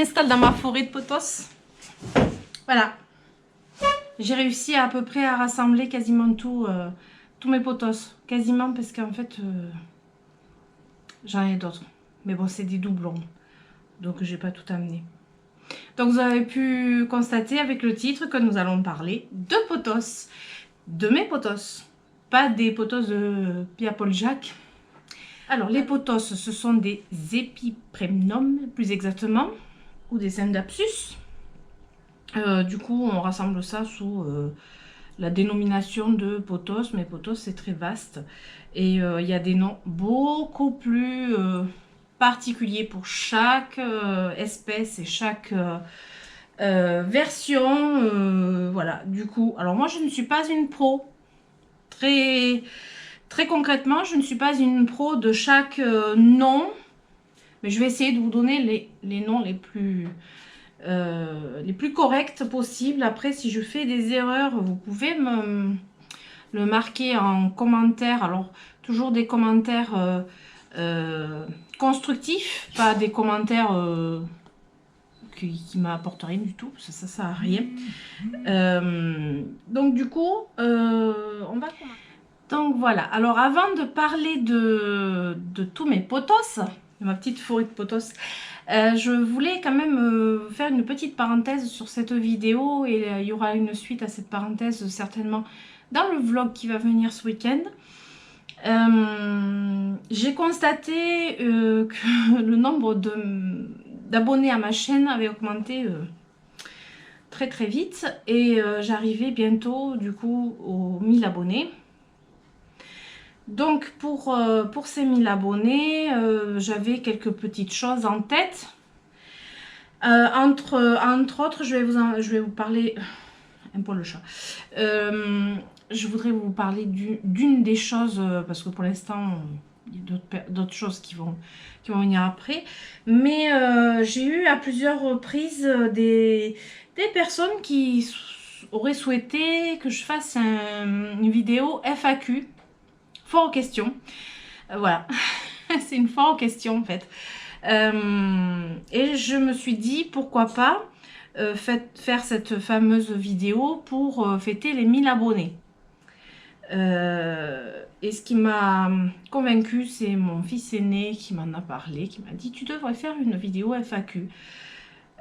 m'installe dans ma forêt de potos. Voilà. J'ai réussi à peu près à rassembler quasiment tous mes potos. Quasiment parce qu'en fait, j'en ai d'autres. Mais bon, c'est des doublons. Donc, j'ai pas tout amené. Donc, vous avez pu constater avec le titre que nous allons parler de potos. De mes potos. Pas des potos de Pierre-Paul Jacques. Alors, les potos, ce sont des épipremnums, plus exactement, ou des syndapsus. Du coup, on rassemble ça sous la dénomination de potos, mais potos, c'est très vaste. Et il y a des noms beaucoup plus particuliers pour chaque espèce et chaque version. Voilà, du coup, alors moi, je ne suis pas une pro. Très concrètement, je ne suis pas une pro de chaque nom, mais je vais essayer de vous donner les noms les plus corrects possibles. Après, si je fais des erreurs, vous pouvez le marquer en commentaire. Alors, toujours des commentaires constructifs, pas des commentaires qui m'apportent rien du tout, ça sert à rien. Donc, du coup, on va commencer. Donc voilà, alors avant de parler de tous mes potos, de ma petite forêt de potos, je voulais quand même faire une petite parenthèse sur cette vidéo et il y aura une suite à cette parenthèse certainement dans le vlog qui va venir ce week-end. J'ai constaté que le nombre d'abonnés à ma chaîne avait augmenté très vite et j'arrivais bientôt du coup aux 1000 abonnés. Donc pour ces 1000 abonnés, j'avais quelques petites choses en tête. Entre autres, je vais vous parler... Un peu le chat. Je voudrais vous parler d'une des choses, parce que pour l'instant, il y a d'autres choses qui vont venir après. Mais j'ai eu à plusieurs reprises des personnes qui auraient souhaité que je fasse une vidéo FAQ. Fort aux questions. Voilà, c'est une foire aux questions en fait. Et je me suis dit pourquoi pas faire cette fameuse vidéo pour fêter les 1000 abonnés. Et ce qui m'a convaincue, c'est mon fils aîné qui m'en a parlé, qui m'a dit tu devrais faire une vidéo FAQ.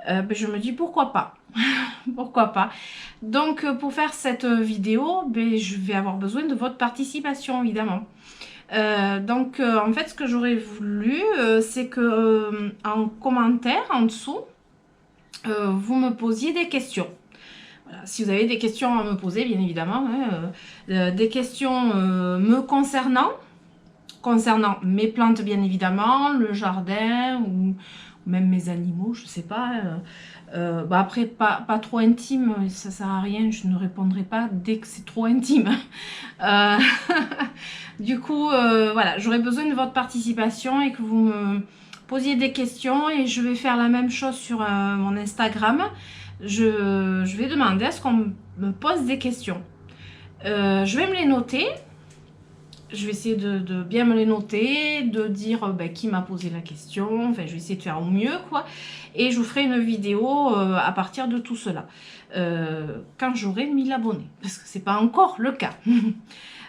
Je me dis pourquoi pas. Pourquoi pas. Donc pour faire cette vidéo, je vais avoir besoin de votre participation évidemment. En fait ce que j'aurais voulu c'est que en commentaire en dessous vous me posiez des questions. Voilà, si vous avez des questions à me poser bien évidemment, des questions me concernant mes plantes bien évidemment, le jardin ou même mes animaux, je sais pas. Après, pas trop intime, ça sert à rien, je ne répondrai pas dès que c'est trop intime. Du coup, voilà, j'aurais besoin de votre participation et que vous me posiez des questions et je vais faire la même chose sur mon Instagram. Je vais demander à ce qu'on me pose des questions. Je vais me les noter. Je vais essayer de bien me les noter, de dire qui m'a posé la question. Enfin, je vais essayer de faire au mieux, quoi. Et je vous ferai une vidéo à partir de tout cela. Quand j'aurai 1000 abonnés. Parce que c'est pas encore le cas.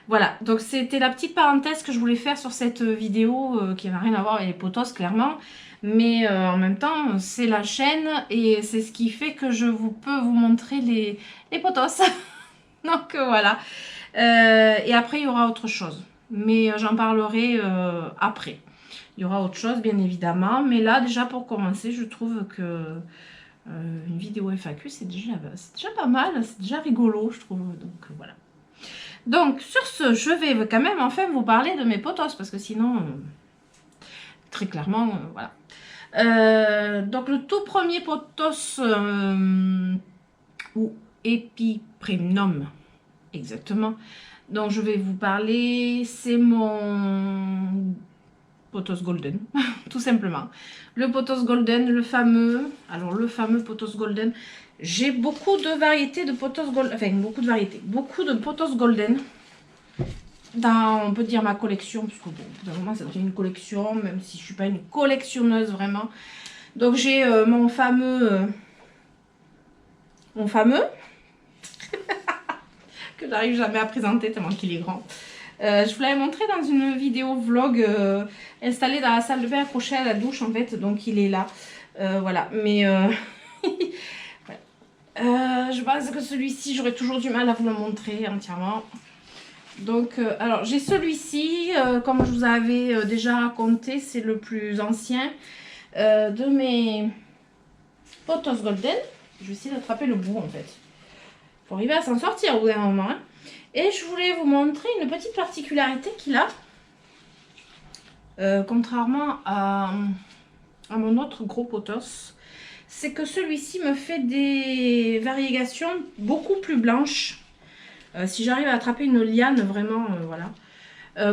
Voilà, donc c'était la petite parenthèse que je voulais faire sur cette vidéo qui n'a rien à voir avec les potos, clairement. Mais en même temps, c'est la chaîne et c'est ce qui fait que je peux vous montrer les potos. Donc voilà. Et après, il y aura autre chose. Mais j'en parlerai après. Il y aura autre chose, bien évidemment. Mais là, déjà, pour commencer, je trouve que une vidéo FAQ, c'est déjà pas mal. C'est déjà rigolo, je trouve. Donc, voilà. Donc, sur ce, je vais quand même enfin vous parler de mes potos. Parce que sinon, très clairement, voilà. Donc, le tout premier potos, ou épipremnum, exactement. Donc je vais vous parler, c'est mon potos golden, tout simplement. Le potos golden, le fameux potos golden. J'ai beaucoup de variétés de potos golden, enfin beaucoup de potos golden dans, on peut dire, ma collection, parce que bon, au bout d'un moment ça devient une collection, même si je suis pas une collectionneuse vraiment. Donc j'ai mon fameux que j'arrive jamais à présenter tellement qu'il est grand. Je vous l'avais montré dans une vidéo vlog installée dans la salle de bain accrochée à la douche en fait, donc il est là. Voilà, mais voilà. Je pense que celui-ci j'aurais toujours du mal à vous le montrer entièrement. Donc alors j'ai celui-ci, comme je vous avais déjà raconté, c'est le plus ancien de mes Potos Golden. Je vais essayer d'attraper le bout en fait. Faut arriver à s'en sortir au bout d'un moment. Hein. Et je voulais vous montrer une petite particularité qu'il a. Contrairement à mon autre gros potos. C'est que celui-ci me fait des variégations beaucoup plus blanches. Si j'arrive à attraper une liane, vraiment, voilà.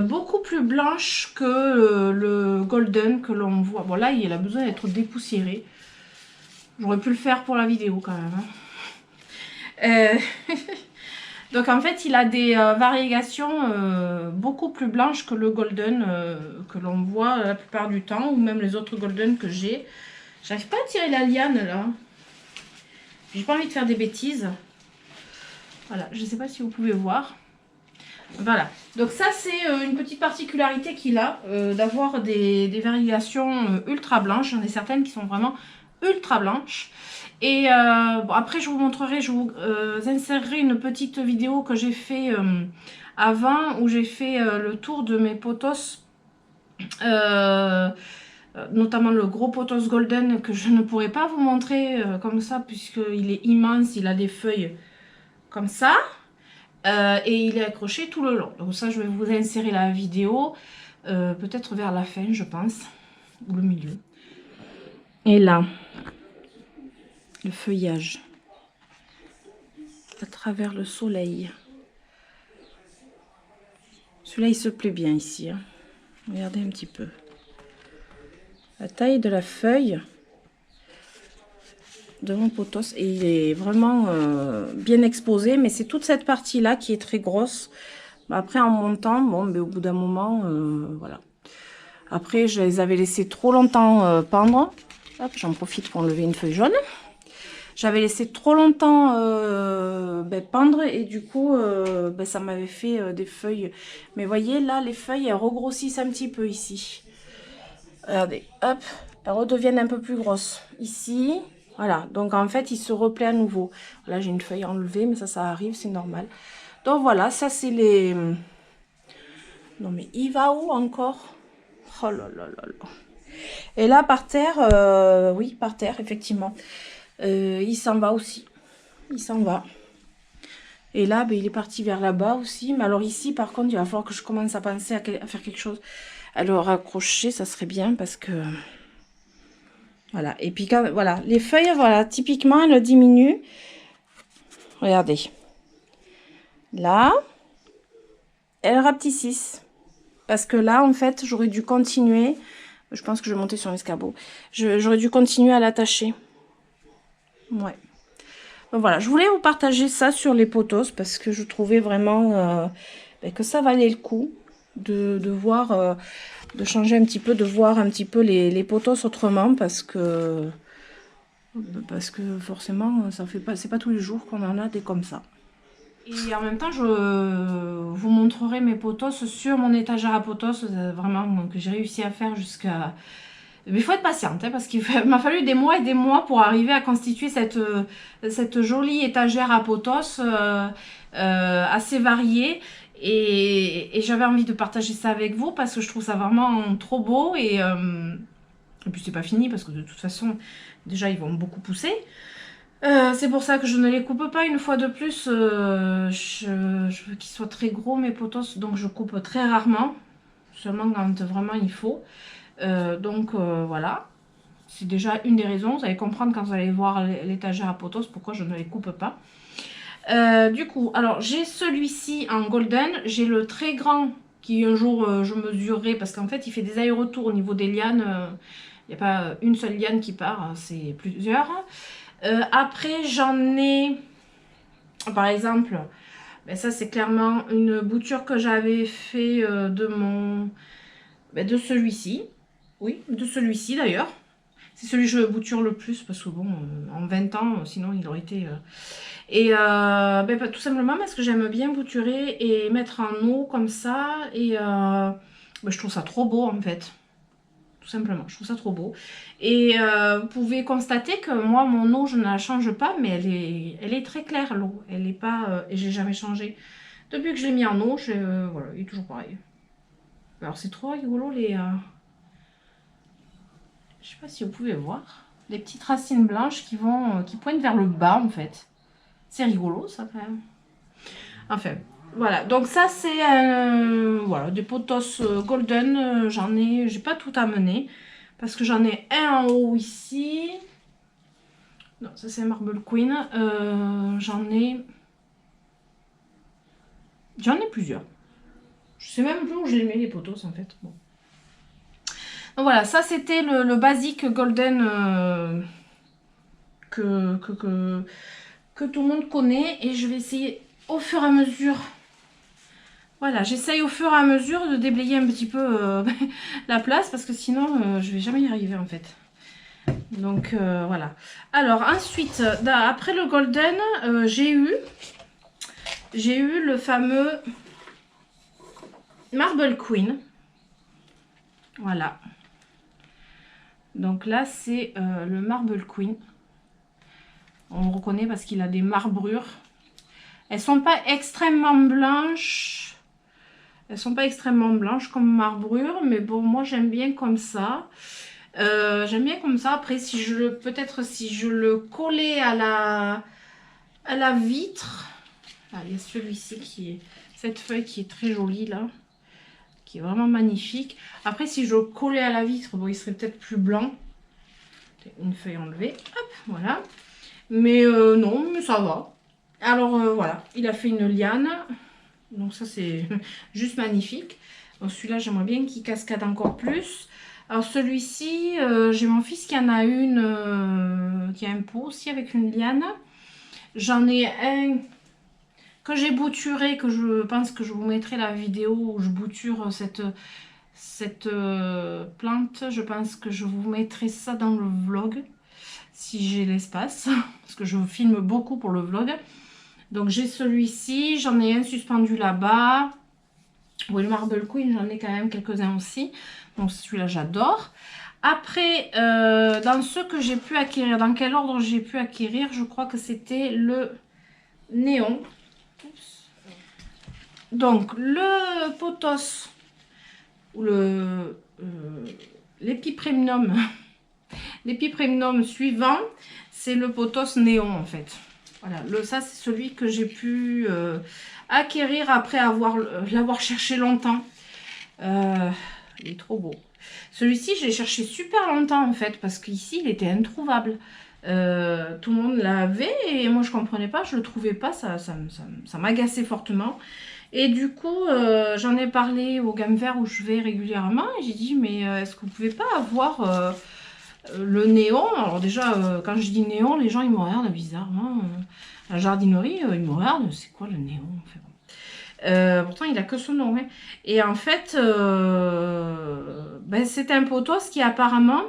Beaucoup plus blanche que le golden que l'on voit. Bon là, il a besoin d'être dépoussiéré. J'aurais pu le faire pour la vidéo quand même. Hein. Donc en fait, il a des variégations beaucoup plus blanches que le golden que l'on voit la plupart du temps, ou même les autres golden que j'ai. J'arrive pas à tirer la liane là. J'ai pas envie de faire des bêtises. Voilà, je sais pas si vous pouvez voir. Voilà, donc ça c'est une petite particularité qu'il a, d'avoir des variations ultra blanches. J'en ai certaines qui sont vraiment ultra blanches. Et bon, après je vous montrerai, je vous insérerai une petite vidéo que j'ai fait avant, où j'ai fait le tour de mes potos, notamment le gros potos golden que je ne pourrais pas vous montrer comme ça, puisqu'il est immense, il a des feuilles comme ça. Et il est accroché tout le long. Donc ça, je vais vous insérer la vidéo, peut-être vers la fin, je pense, ou le milieu. Et là, le feuillage, à travers le soleil. Celui-là, il se plaît bien ici. Hein. Regardez un petit peu. La taille de la feuille de mon potos, et il est vraiment bien exposé, mais c'est toute cette partie là qui est très grosse. Après en montant, bon, mais au bout d'un moment, voilà. Après je les avais laissés trop longtemps pendre. Hop, j'en profite pour enlever une feuille jaune. J'avais laissé trop longtemps pendre, et du coup ça m'avait fait des feuilles. Mais voyez là, les feuilles elles regrossissent un petit peu ici. Regardez, hop, elles redeviennent un peu plus grosses ici. Voilà, donc en fait, il se replaît à nouveau. Là, j'ai une feuille enlevée, mais ça arrive, c'est normal. Donc voilà, ça c'est les... Non mais il va où encore? Oh là là là là. Et là, par terre, oui, par terre, effectivement. Il s'en va aussi. Il s'en va. Et là, il est parti vers là-bas aussi. Mais alors ici, par contre, il va falloir que je commence à penser à faire quelque chose. À le raccrocher, ça serait bien parce que... Voilà, et puis quand, voilà, les feuilles, voilà, typiquement, elles diminuent. Regardez. Là, elles rapetissent. Parce que là, en fait, j'aurais dû continuer. Je pense que je vais monter sur l'escabeau. J'aurais dû continuer à l'attacher. Ouais. Donc voilà, je voulais vous partager ça sur les potos parce que je trouvais vraiment que ça valait le coup de voir... de changer un petit peu, de voir un petit peu les potos autrement, parce que forcément ça fait pas, c'est pas tous les jours qu'on en a des comme ça. Et en même temps, je vous montrerai mes potos sur mon étagère à potos, vraiment que j'ai réussi à faire jusqu'à... Mais il faut être patiente, hein, parce qu'il m'a fallu des mois et des mois pour arriver à constituer cette jolie étagère à potos assez variée. Et j'avais envie de partager ça avec vous parce que je trouve ça vraiment trop beau. Et puis c'est pas fini parce que de toute façon, déjà ils vont beaucoup pousser. C'est pour ça que je ne les coupe pas une fois de plus. Je veux qu'ils soient très gros mes potos, donc je coupe très rarement. Seulement quand vraiment il faut. Voilà. C'est déjà une des raisons. Vous allez comprendre quand vous allez voir l'étagère à potos pourquoi je ne les coupe pas. Du coup, alors j'ai celui-ci en golden, j'ai le très grand qui un jour je mesurerai parce qu'en fait il fait des allers-retours au niveau des lianes, il n'y a pas une seule liane qui part, c'est plusieurs. Après j'en ai, par exemple, ça c'est clairement une bouture que j'avais fait de celui-ci, oui, de celui-ci d'ailleurs. C'est celui que je bouture le plus parce que bon, en 20 ans, sinon il aurait été... tout simplement parce que j'aime bien bouturer et mettre en eau comme ça. Et je trouve ça trop beau en fait. Tout simplement, je trouve ça trop beau. Et vous pouvez constater que moi, mon eau, je ne la change pas, mais elle est très claire, l'eau. Elle n'est pas... et j'ai jamais changé. Depuis que je l'ai mis en eau, voilà, il est toujours pareil. Alors c'est trop rigolo les... je sais pas si vous pouvez voir. Les petites racines blanches qui pointent vers le bas en fait. C'est rigolo ça quand même. Enfin, voilà. Donc ça c'est voilà, des potos golden. J'ai pas tout amené. Parce que j'en ai un en haut ici. Non, ça c'est Marble Queen. J'en ai plusieurs. Je sais même plus où j'ai mis les potos en fait. Bon. Donc voilà, ça c'était le basique golden que tout le monde connaît. Et je vais essayer au fur et à mesure. Voilà, j'essaye au fur et à mesure de déblayer un petit peu la place parce que sinon je vais jamais y arriver en fait. Donc voilà. Alors ensuite, après le golden, j'ai eu le fameux Marble Queen. Voilà. Donc là, c'est le Marble Queen. On le reconnaît parce qu'il a des marbrures. Elles sont pas extrêmement blanches. Elles sont pas extrêmement blanches comme marbrure, mais bon, moi j'aime bien comme ça. J'aime bien comme ça. Après, peut-être si je le collais à la vitre. Ah, il y a celui-ci cette feuille qui est très jolie là, qui est vraiment magnifique. Après, si je le collais à la vitre, bon, il serait peut-être plus blanc. Une feuille enlevée, hop, voilà. Mais non, mais ça va. Alors voilà, il a fait une liane. Donc ça c'est juste magnifique. Donc celui-là, j'aimerais bien qu'il cascade encore plus. Alors celui-ci, j'ai mon fils qui en a une, qui a un pot aussi avec une liane. J'en ai un que j'ai bouturé, que je pense que je vous mettrai la vidéo où je bouture cette plante. Je pense que je vous mettrai ça dans le vlog, si j'ai l'espace, parce que je filme beaucoup pour le vlog. Donc j'ai celui-ci, j'en ai un suspendu là-bas. Oui, le Marble Queen, j'en ai quand même quelques-uns aussi. Donc celui-là, j'adore. Après, dans ceux que j'ai pu acquérir, dans quel ordre j'ai pu acquérir, je crois que c'était le néon. Oups. Donc le potos, ou l'épipremnum, l'épipremnum suivant, c'est le potos néon en fait. Voilà, ça c'est celui que j'ai pu acquérir après l'avoir cherché longtemps. Il est trop beau. Celui-ci, je l'ai cherché super longtemps en fait, parce qu'ici, il était introuvable. Tout le monde l'avait et moi je comprenais pas, je le trouvais pas, ça m'agaçait fortement. Et du coup, j'en ai parlé au Gamme Vert où je vais régulièrement et j'ai dit, mais est-ce que vous pouvez pas avoir le néon? Alors déjà, quand je dis néon, les gens ils me regardent bizarrement. La jardinerie, ils me regardent, c'est quoi le néon en fait? Pourtant il a que son nom, hein. Et en fait c'est un potos qui apparemment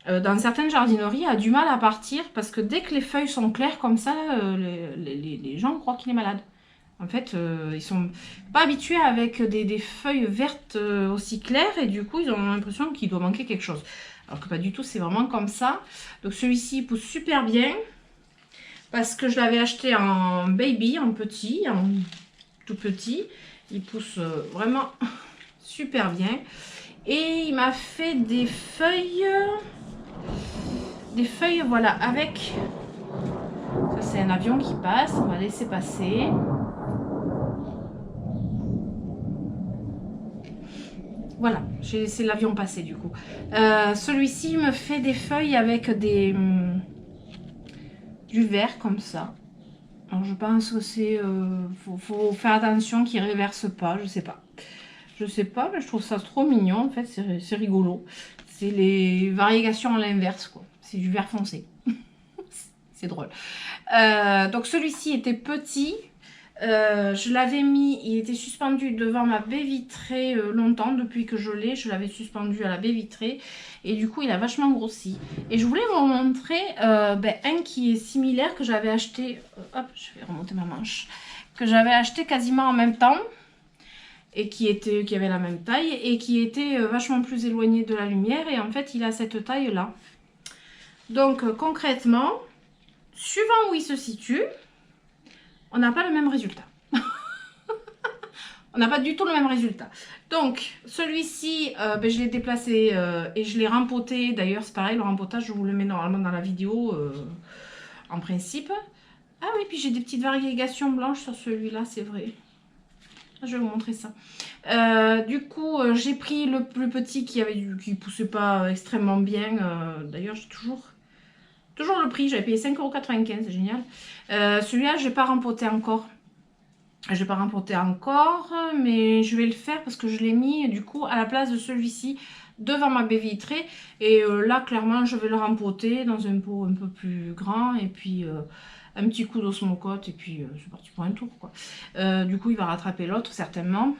dans certaines jardineries a du mal à partir parce que dès que les feuilles sont claires comme ça, les gens croient qu'il est malade. En fait ils sont pas habitués avec des feuilles vertes aussi claires et du coup ils ont l'impression qu'il doit manquer quelque chose, alors que pas du tout, c'est vraiment comme ça. Donc celui-ci pousse super bien parce que je l'avais acheté en baby, en petit, en tout petit. Il pousse vraiment super bien. Et il m'a fait des feuilles, voilà, avec... Ça, c'est un avion qui passe. On va laisser passer. Voilà, j'ai laissé l'avion passer du coup. Celui-ci me fait des feuilles avec du vert comme ça. Alors je pense que c'est... faut faire attention qu'il ne réverse pas, je sais pas. Je sais pas, mais je trouve ça trop mignon en fait, c'est rigolo. C'est les variations à l'inverse quoi. C'est du vert foncé. C'est drôle. Donc celui-ci était petit. Je l'avais mis, il était suspendu devant ma baie vitrée longtemps, depuis que je l'ai, je l'avais suspendu à la baie vitrée et du coup il a vachement grossi. Et je voulais vous montrer un qui est similaire que j'avais acheté, hop je vais remonter ma manche, que j'avais acheté quasiment en même temps et qui avait la même taille et qui était vachement plus éloigné de la lumière et en fait il a cette taille là. Donc concrètement, suivant où il se situe, on n'a pas le même résultat. On n'a pas du tout le même résultat. Donc, celui-ci, je l'ai déplacé et je l'ai rempoté. D'ailleurs, c'est pareil, le rempotage, je vous le mets normalement dans la vidéo, en principe. Ah oui, puis j'ai des petites variégations blanches sur celui-là, c'est vrai. Je vais vous montrer ça. Du coup, j'ai pris le plus petit qui poussait pas extrêmement bien. D'ailleurs, j'ai toujours le prix. J'avais payé 5,95 €, c'est génial. Celui-là, je n'ai pas rempoté encore. Je vais pas remporter encore, mais je vais le faire parce que je l'ai mis du coup à la place de celui-ci devant ma baie vitrée. Et là, clairement, je vais le rempoter dans un pot un peu plus grand. Et puis, un petit coup d'osmocote. Et puis, c'est parti pour un tour, quoi. Du coup, il va rattraper l'autre, certainement.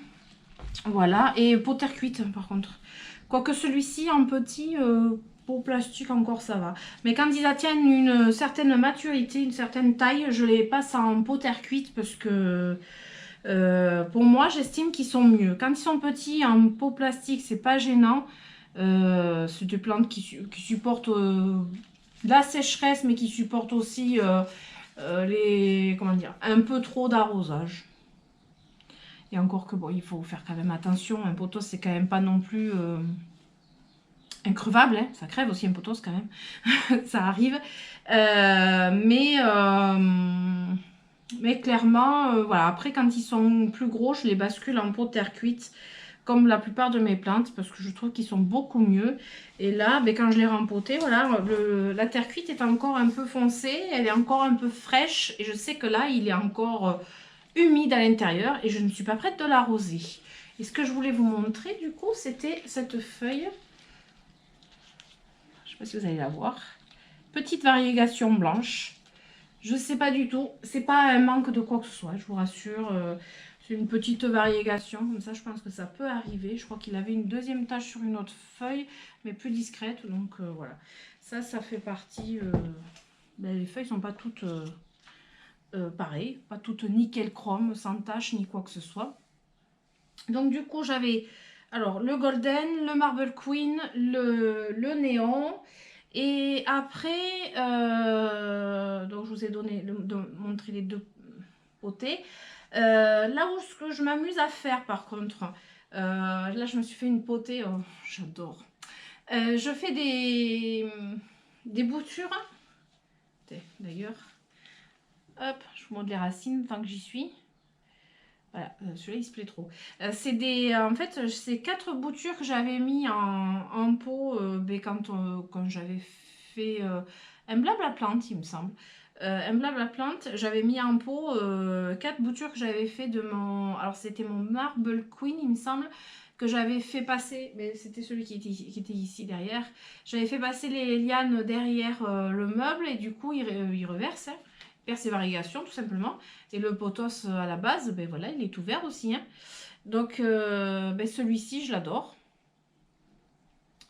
Voilà. Et pot terre cuite, par contre. Quoique celui-ci, en petit... pot plastique encore ça va, mais quand ils atteignent une certaine maturité, une certaine taille, je les passe en pot terre cuite parce que pour moi j'estime qu'ils sont mieux. Quand ils sont petits en pot plastique, c'est pas gênant. C'est des plantes qui supportent la sécheresse, mais qui supportent aussi un peu trop d'arrosage. Et encore que bon, il faut faire quand même attention, un potos c'est quand même pas non plus increvable, hein. Ça crève aussi un potos quand même, ça arrive. Mais clairement, voilà. Après, quand ils sont plus gros, je les bascule en pot terre cuite, comme la plupart de mes plantes, parce que je trouve qu'ils sont beaucoup mieux. Et là, quand je l'ai rempoté, voilà, la terre cuite est encore un peu foncée, elle est encore un peu fraîche, et je sais que là, il est encore humide à l'intérieur, et je ne suis pas prête de l'arroser. Et ce que je voulais vous montrer, du coup, c'était cette feuille. Je ne sais pas si vous allez la voir. Petite variégation blanche. Je ne sais pas du tout. C'est pas un manque de quoi que ce soit, je vous rassure. C'est une petite variégation. Comme ça, je pense que ça peut arriver. Je crois qu'il avait une deuxième tache sur une autre feuille, mais plus discrète. Donc voilà. Ça fait partie... les feuilles sont pas toutes pareilles. Pas toutes nickel chrome, sans tache, ni quoi que ce soit. Donc du coup, j'avais... Alors, le golden, le marble queen, le néon... Et après, donc je vous ai montré les deux potées. Là où ce que je m'amuse à faire par contre, là je me suis fait une potée, oh, j'adore. Je fais des boutures. D'ailleurs, hop, je vous montre les racines tant que j'y suis. Voilà, celui-là il se plaît trop. En fait, c'est 4 boutures que j'avais mis en pot quand j'avais fait un blabla plante, il me semble. Un blabla plante, j'avais mis en pot 4 boutures que j'avais fait de mon... Alors c'était mon Marble Queen, il me semble, que j'avais fait passer, mais c'était celui qui était ici derrière. J'avais fait passer les lianes derrière le meuble et du coup il reverse. Hein. Perd ses variations tout simplement, et le potos à la base, voilà, il est ouvert aussi, hein. Donc celui-ci je l'adore,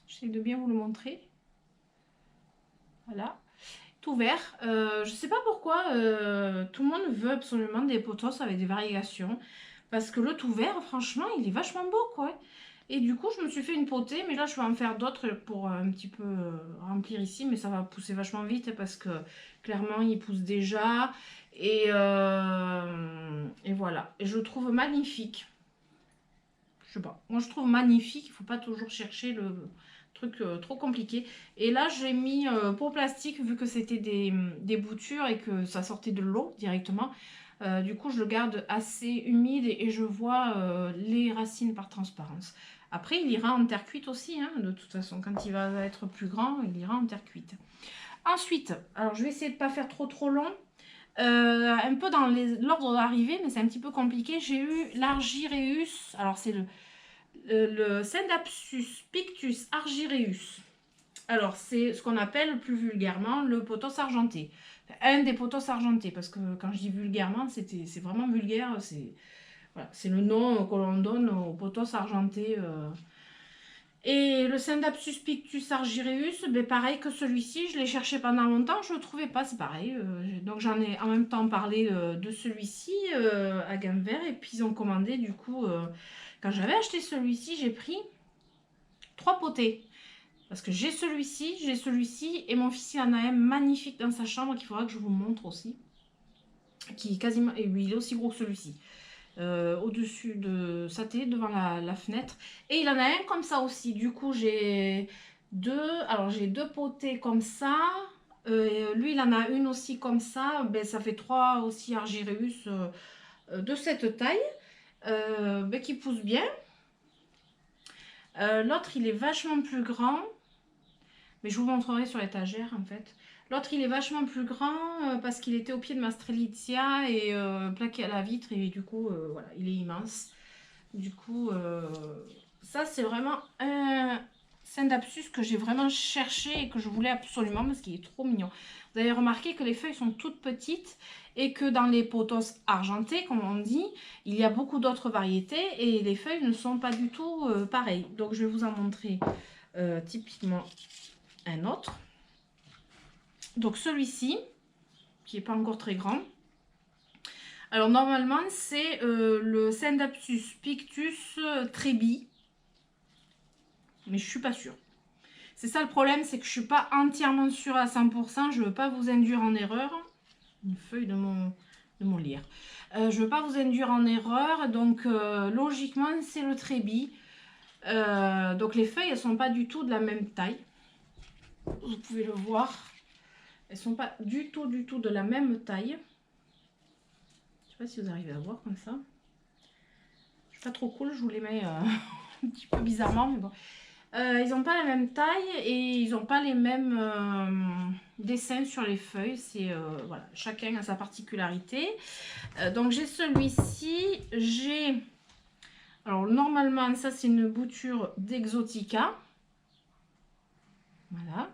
j'essaie de bien vous le montrer, voilà, tout vert. Je sais pas pourquoi tout le monde veut absolument des potos avec des variations, parce que le tout vert franchement il est vachement beau quoi. Et du coup, je me suis fait une potée, mais là, je vais en faire d'autres pour un petit peu remplir ici. Mais ça va pousser vachement vite parce que clairement, il pousse déjà. Et voilà. Et je le trouve magnifique. Je sais pas. Moi, je trouve magnifique. Il ne faut pas toujours chercher le truc trop compliqué. Et là, j'ai mis pot plastique vu que c'était des boutures et que ça sortait de l'eau directement. Du coup, je le garde assez humide et je vois les racines par transparence. Après, il ira en terre cuite aussi, hein, de toute façon. Quand il va être plus grand, il ira en terre cuite. Ensuite, alors je vais essayer de ne pas faire trop long. Un peu dans l'ordre d'arrivée, mais c'est un petit peu compliqué. J'ai eu l'Argyreus. Alors, c'est le Scindapsus pictus argyreus. Alors, c'est ce qu'on appelle plus vulgairement le pothos argenté. Un des potos argentés, parce que quand je dis vulgairement, c'est vraiment vulgaire, voilà, c'est le nom que l'on donne aux potos argentés. Et le Syndapsus pictus argyreus, ben pareil que celui-ci, je l'ai cherché pendant longtemps, je ne le trouvais pas, c'est pareil. Donc j'en ai en même temps parlé de celui-ci à gamme vert, et puis ils ont commandé du coup, quand j'avais acheté celui-ci, j'ai pris 3 potées. Parce que j'ai celui-ci, et mon fils il en a un magnifique dans sa chambre qu'il faudra que je vous montre aussi. Qui est quasiment, et oui, il est aussi gros que celui-ci. Au-dessus de sa télé, devant la fenêtre. Et il en a un comme ça aussi. Du coup, j'ai deux potées comme ça. Lui, il en a une aussi comme ça. Ben, ça fait 3 aussi Argyreus de cette taille. Ben, qui poussent bien. L'autre, il est vachement plus grand. Mais je vous montrerai sur l'étagère en fait. L'autre, il est vachement plus grand parce qu'il était au pied de ma Strelitzia et plaqué à la vitre. Et du coup, voilà, il est immense. Du coup, ça, c'est vraiment un Syndapsus que j'ai vraiment cherché et que je voulais absolument parce qu'il est trop mignon. Vous avez remarqué que les feuilles sont toutes petites et que dans les potos argentés, comme on dit, il y a beaucoup d'autres variétés et les feuilles ne sont pas du tout pareilles. Donc, je vais vous en montrer typiquement un autre. Donc celui-ci, qui n'est pas encore très grand. Alors normalement, c'est le Syndapsus pictus trebi. Mais je suis pas sûre. C'est ça le problème, c'est que je suis pas entièrement sûre à 100%. Je veux pas vous induire en erreur. Une feuille de mon lierre. Je veux pas vous induire en erreur. Donc logiquement, c'est le trebi. Donc les feuilles, elles sont pas du tout de la même taille. Vous pouvez le voir. Elles sont pas du tout de la même taille. Je sais pas si vous arrivez à voir comme ça. Je suis pas trop cool, je vous les mets un petit peu bizarrement, mais bon. Ils n'ont pas la même taille et ils n'ont pas les mêmes dessins sur les feuilles. C'est voilà, chacun a sa particularité. Donc j'ai celui-ci. J'ai, alors normalement ça c'est une bouture d'Exotica. Voilà.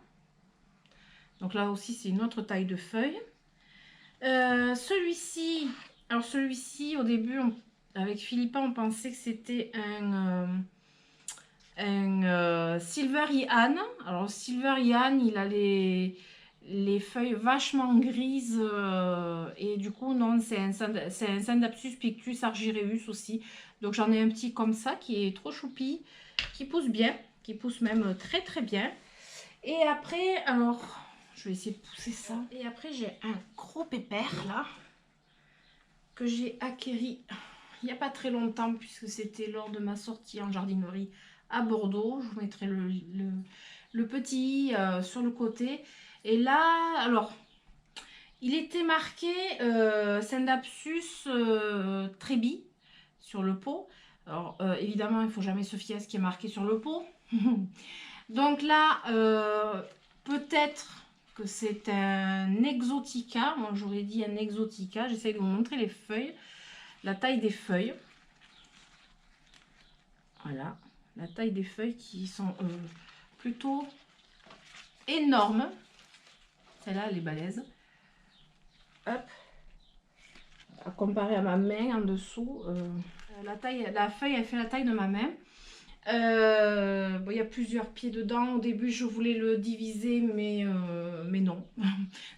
Donc là aussi c'est une autre taille de feuille. Celui-ci, alors celui-ci au début avec Philippa on pensait que c'était un Silver Ian. Alors Silver Ian il a les feuilles vachement grises et du coup non c'est un Syndapsus pictus argyreus aussi. Donc j'en ai un petit comme ça qui est trop choupi, qui pousse bien, qui pousse même très bien. Et après alors je vais essayer de pousser ça. Et après, j'ai un gros pépère là que j'ai acquéri il n'y a pas très longtemps puisque c'était lors de ma sortie en jardinerie à Bordeaux. Je vous mettrai le petit sur le côté. Et là, alors, il était marqué Syndapsus trebi sur le pot. Alors, évidemment, il ne faut jamais se fier à ce qui est marqué sur le pot. Donc là, peut-être que c'est un Exotica. Moi, j'aurais dit un Exotica. J'essaie de vous montrer les feuilles, la taille des feuilles. Voilà, la taille des feuilles qui sont plutôt énormes. Celle-là, elle est balèze. Hop. À comparer à ma main en dessous, la feuille, elle fait la taille de ma main. Bon, il y a plusieurs pieds dedans. Au début, je voulais le diviser, mais non.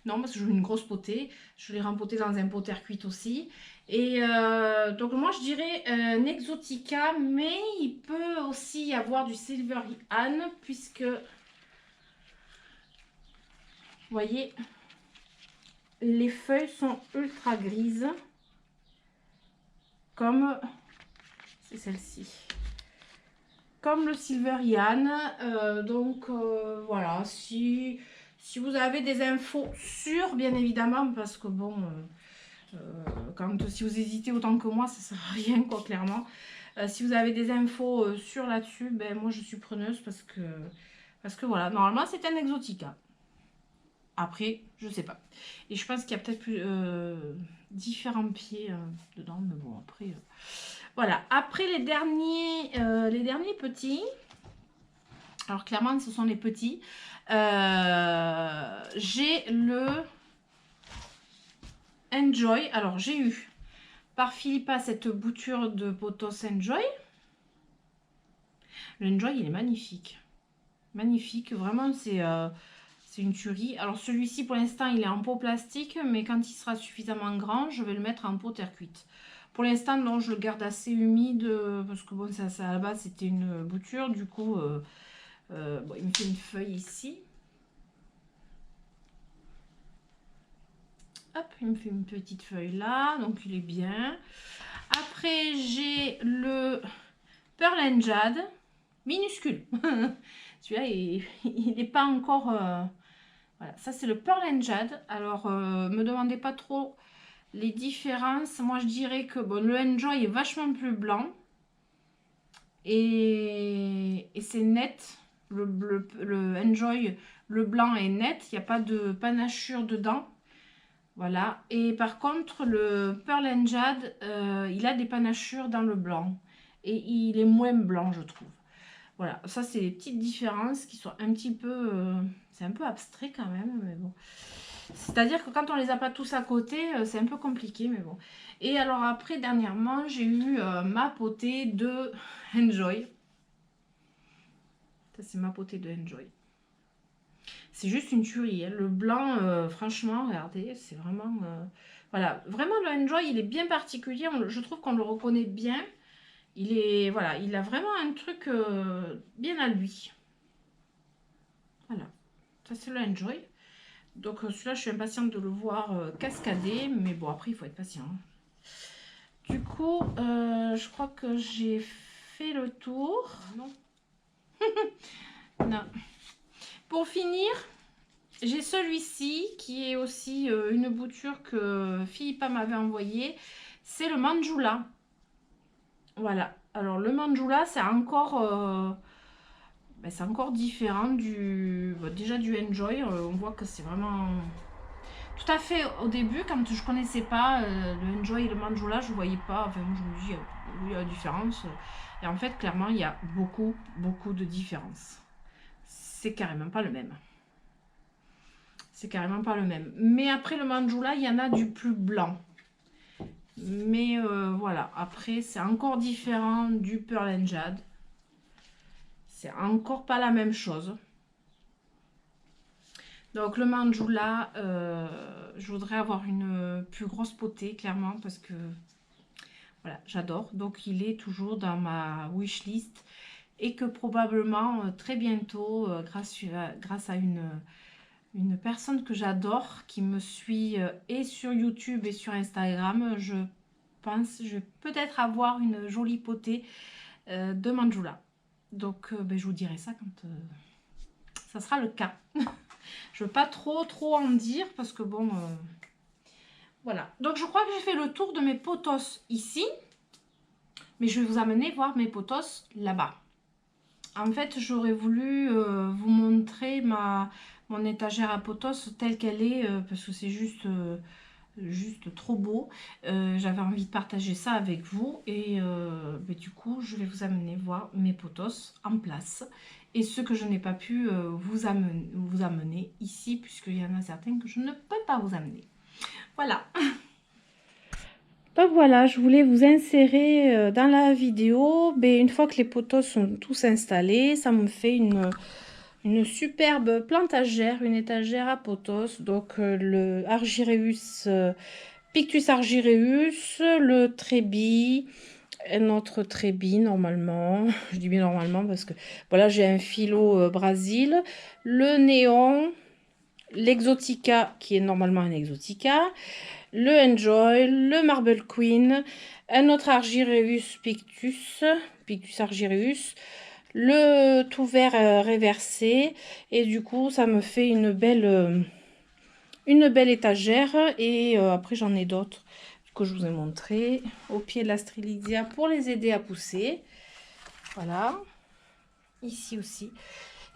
Non, parce que je veux une grosse potée. Je l'ai rempoté dans un pot terre cuite aussi. Et donc, moi, je dirais un Exotica, mais il peut aussi y avoir du Silver Ian, puisque, vous voyez, les feuilles sont ultra grises, comme c'est celle-ci. Comme le Silver Ian, donc voilà, si vous avez des infos sûres, bien évidemment, parce que bon, si vous hésitez autant que moi, ça sert à rien, quoi, clairement. Si vous avez des infos sûres là-dessus, ben moi je suis preneuse parce que voilà, normalement c'est un Exotica. Après, je sais pas. Et je pense qu'il y a peut-être plus différents pieds dedans, mais bon, après... Voilà, après les derniers petits, alors clairement ce sont les petits, j'ai le Enjoy. Alors, j'ai eu par Philippa cette bouture de Potos Enjoy. Le Enjoy, il est magnifique. Magnifique, vraiment, c'est une tuerie. Alors, celui-ci, pour l'instant, il est en pot plastique, mais quand il sera suffisamment grand, je vais le mettre en pot terre cuite. Pour l'instant, non, je le garde assez humide, parce que bon, ça à la base, c'était une bouture. Du coup, bon, il me fait une feuille ici. Hop, il me fait une petite feuille là, donc il est bien. Après, j'ai le Pearl and Jade, minuscule. Celui-là, il n'est pas encore... voilà, ça c'est le Pearl and Jade. Alors, me demandez pas trop les différences. Moi, je dirais que bon, le Enjoy est vachement plus blanc. Et c'est net. Le Enjoy, le blanc est net. Il n'y a pas de panachure dedans. Voilà, et par contre le Pearl and Jade, il a des panachures dans le blanc et il est moins blanc, je trouve. Voilà, ça c'est des petites différences qui sont un petit peu, c'est un peu abstrait quand même, mais bon. C'est-à-dire que quand on les a pas tous à côté, c'est un peu compliqué, mais bon. Et alors après, dernièrement, j'ai eu ma potée de Enjoy. Ça c'est ma potée de Enjoy. C'est juste une tuerie. Hein. Le blanc, franchement, regardez, c'est vraiment... voilà, vraiment le Enjoy, il est bien particulier. Je trouve qu'on le reconnaît bien. Il est... Voilà, il a vraiment un truc bien à lui. Voilà, ça c'est le Enjoy. Donc celui-là, je suis impatiente de le voir cascader. Mais bon, après, il faut être patient. Du coup, je crois que j'ai fait le tour. Non. Non. Pour finir... J'ai celui-ci qui est aussi une bouture que Philippa m'avait envoyée. C'est le Manjula. Voilà. Alors le Manjula, c'est encore différent du déjà du Enjoy. On voit que c'est vraiment tout à fait au début quand je connaissais pas le Enjoy et le Manjula, je voyais pas. Enfin, moi, je me dis il y a la différence. Et en fait, clairement, il y a beaucoup de différence. C'est carrément pas le même. C'est carrément pas le même. Mais après le Manjula, il y en a du plus blanc. Mais voilà, après c'est encore différent du Pearl and Jade. C'est encore pas la même chose. Donc le Manjula, je voudrais avoir une plus grosse potée, clairement, parce que voilà, j'adore. Donc il est toujours dans ma wishlist. Et que probablement très bientôt, grâce à une personne que j'adore, qui me suit et sur YouTube et sur Instagram, je pense, je vais peut-être avoir une jolie potée de Manjula. Donc, ben, je vous dirai ça quand ça sera le cas. Je ne veux pas trop en dire parce que bon, voilà. Donc, je crois que j'ai fait le tour de mes potos ici, mais je vais vous amener voir mes potos là-bas. En fait, j'aurais voulu vous montrer mon étagère à potos telle qu'elle est, parce que c'est juste trop beau. J'avais envie de partager ça avec vous. Et ben, du coup, je vais vous amener voir mes potos en place. Et ceux que je n'ai pas pu vous amener ici, puisqu'il y en a certains que je ne peux pas vous amener. Voilà. Donc voilà, je voulais vous insérer dans la vidéo, une fois que les potos sont tous installés, ça me fait une superbe plantagère, une étagère à potos. Donc le Argyreus, Pictus argyreus, le Trébi, notre Trébi normalement, je dis bien normalement parce que voilà, j'ai un philo Brésil, le Néon, l'Exotica qui est normalement un Exotica, le Enjoy, le Marble Queen, un autre Argyreus Pictus argyreus, le tout vert réversé, et du coup ça me fait une belle étagère. Et après j'en ai d'autres que je vous ai montré au pied de la Strelitzia pour les aider à pousser. Voilà, ici aussi,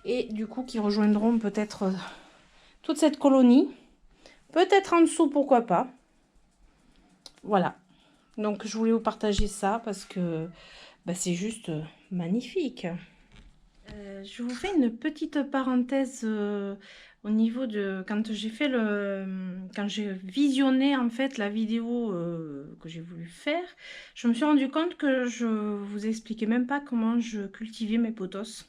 et du coup qui rejoindront peut-être toute cette colonie, peut-être en dessous, pourquoi pas. Voilà, donc je voulais vous partager ça parce que c'est juste magnifique. Je vous fais une petite parenthèse au au niveau de quand j'ai fait quand j'ai visionné en fait la vidéo que j'ai voulu faire, je me suis rendu compte que je vous expliquais même pas comment je cultivais mes pothos.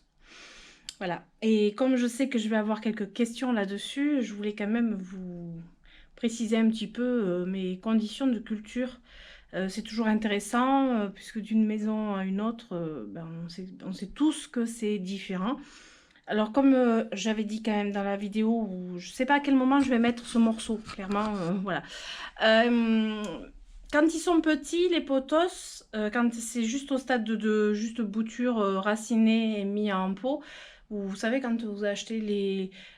Voilà. Et comme je sais que je vais avoir quelques questions là-dessus, je voulais quand même vous préciser un petit peu mes conditions de culture. C'est toujours intéressant puisque d'une maison à une autre, ben, on sait tous que c'est différent. Alors comme j'avais dit quand même dans la vidéo, où je sais pas à quel moment je vais mettre ce morceau, clairement, voilà. Quand ils sont petits, les pothos, quand c'est juste au stade de juste bouture racinée et mis en pot, vous savez quand vous achetez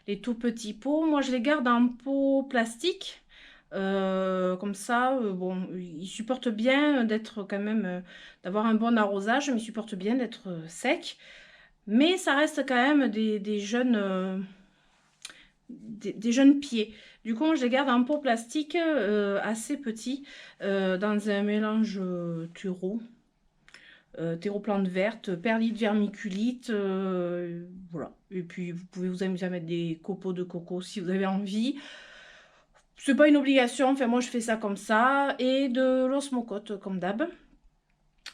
les tout petits pots, moi je les garde en pot plastique. Comme ça, bon, ils supportent bien d'être quand même, d'avoir un bon arrosage, mais ils supportent bien d'être secs. Mais ça reste quand même des jeunes, des jeunes pieds. Du coup, je les garde en pot plastique assez petit, dans un mélange terreau plante verte, perlite, vermiculite, voilà. Et puis, vous pouvez vous amuser à mettre des copeaux de coco si vous avez envie. C'est pas une obligation, enfin moi je fais ça comme ça, et de l'osmocote comme d'hab.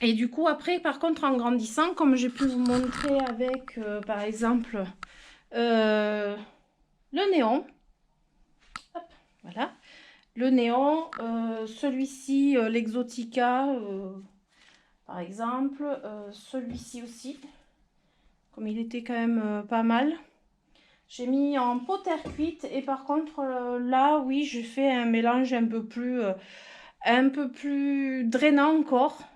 Et du coup après par contre en grandissant, comme j'ai pu vous montrer avec par exemple le néon, hop, voilà, le néon, celui-ci l'Exotica par exemple, celui-ci aussi, comme il était quand même pas mal. J'ai mis en pot terre cuite et par contre là oui je fais un mélange un peu plus drainant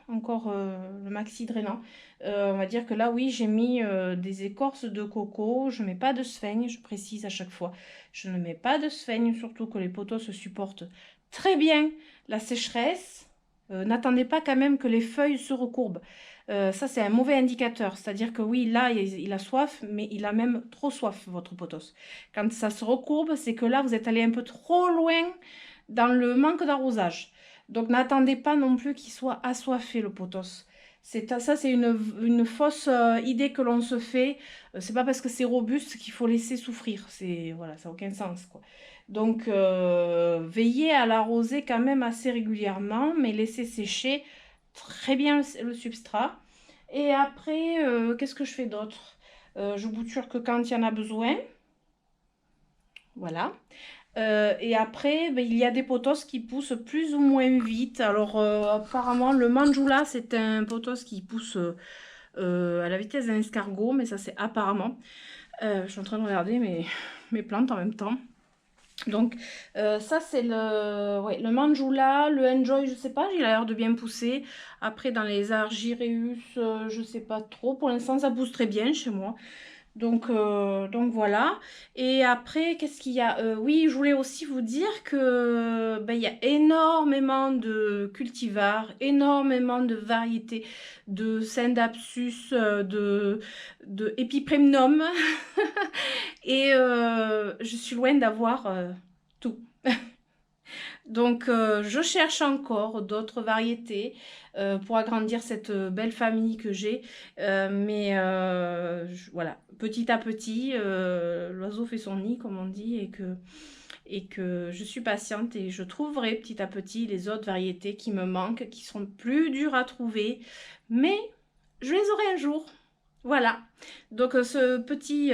encore le maxi drainant. On va dire que là oui j'ai mis des écorces de coco, je mets pas de sphaigne, je précise à chaque fois, je ne mets pas de sphaigne, surtout que les poteaux se supportent très bien la sécheresse. N'attendez pas quand même que les feuilles se recourbent. Ça, c'est un mauvais indicateur. C'est-à-dire que oui, là, il a soif, mais il a même trop soif, votre pothos. Quand ça se recourbe, c'est que là, vous êtes allé un peu trop loin dans le manque d'arrosage. Donc, n'attendez pas non plus qu'il soit assoiffé, le pothos. Ça, c'est une fausse idée que l'on se fait. C'est pas parce que c'est robuste qu'il faut laisser souffrir. Voilà, ça n'a aucun sens, quoi. Donc, veillez à l'arroser quand même assez régulièrement, mais laissez sécher très bien le substrat. Et après, qu'est-ce que je fais d'autre? Je bouture que quand il y en a besoin. Voilà. Et après, ben, il y a des pothos qui poussent plus ou moins vite. Alors, apparemment, le Manjula, c'est un pothos qui pousse à la vitesse d'un escargot, mais ça, c'est apparemment. Je suis en train de regarder mes plantes en même temps. Donc, ça, c'est le Manjula, le Enjoy, je sais pas, il a l'air de bien pousser. Après, dans les Argyreus, je sais pas trop. Pour l'instant, ça pousse très bien chez moi. Donc voilà. Et après, qu'est-ce qu'il y a? Oui, je voulais aussi vous dire que ben, il y a énormément de cultivars, énormément de variétés de Scindapsus, de Epipremnum. Et je suis loin d'avoir tout. Donc, je cherche encore d'autres variétés pour agrandir cette belle famille que j'ai. Mais voilà, petit à petit, l'oiseau fait son nid, comme on dit, et que je suis patiente et je trouverai petit à petit les autres variétés qui me manquent, qui sont plus dures à trouver. Mais je les aurai un jour. Voilà. Donc, ce petit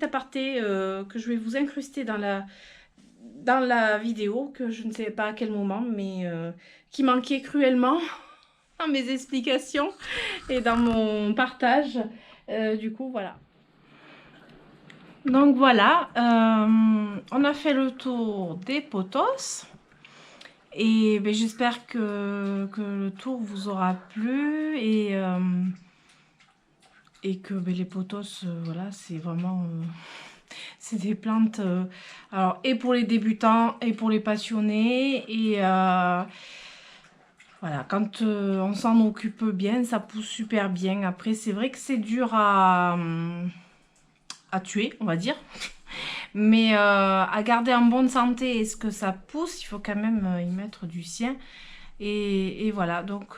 aparté que je vais vous incruster dans la vidéo, que je ne sais pas à quel moment, mais qui manquait cruellement dans mes explications et dans mon partage. Du coup, voilà. Donc voilà, on a fait le tour des pothos. Et ben, j'espère que le tour vous aura plu et que ben, les pothos, voilà, c'est vraiment... c'est des plantes, alors, et pour les débutants et pour les passionnés. Et voilà, quand on s'en occupe bien, ça pousse super bien. Après, c'est vrai que c'est dur à tuer, on va dire. Mais à garder en bonne santé, est-ce que ça pousse? Il faut quand même y mettre du sien. Et voilà, donc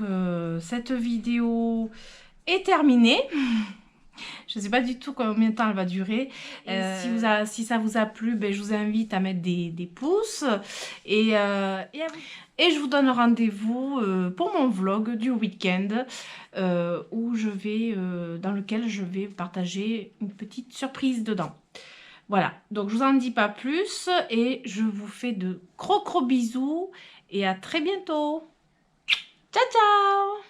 cette vidéo est terminée. Je ne sais pas du tout combien de temps elle va durer. Et si ça vous a plu, ben, je vous invite à mettre des pouces. Et je vous donne rendez-vous pour mon vlog du week-end dans lequel je vais partager une petite surprise dedans. Voilà, donc je vous en dis pas plus et je vous fais de gros bisous et à très bientôt. Ciao ciao!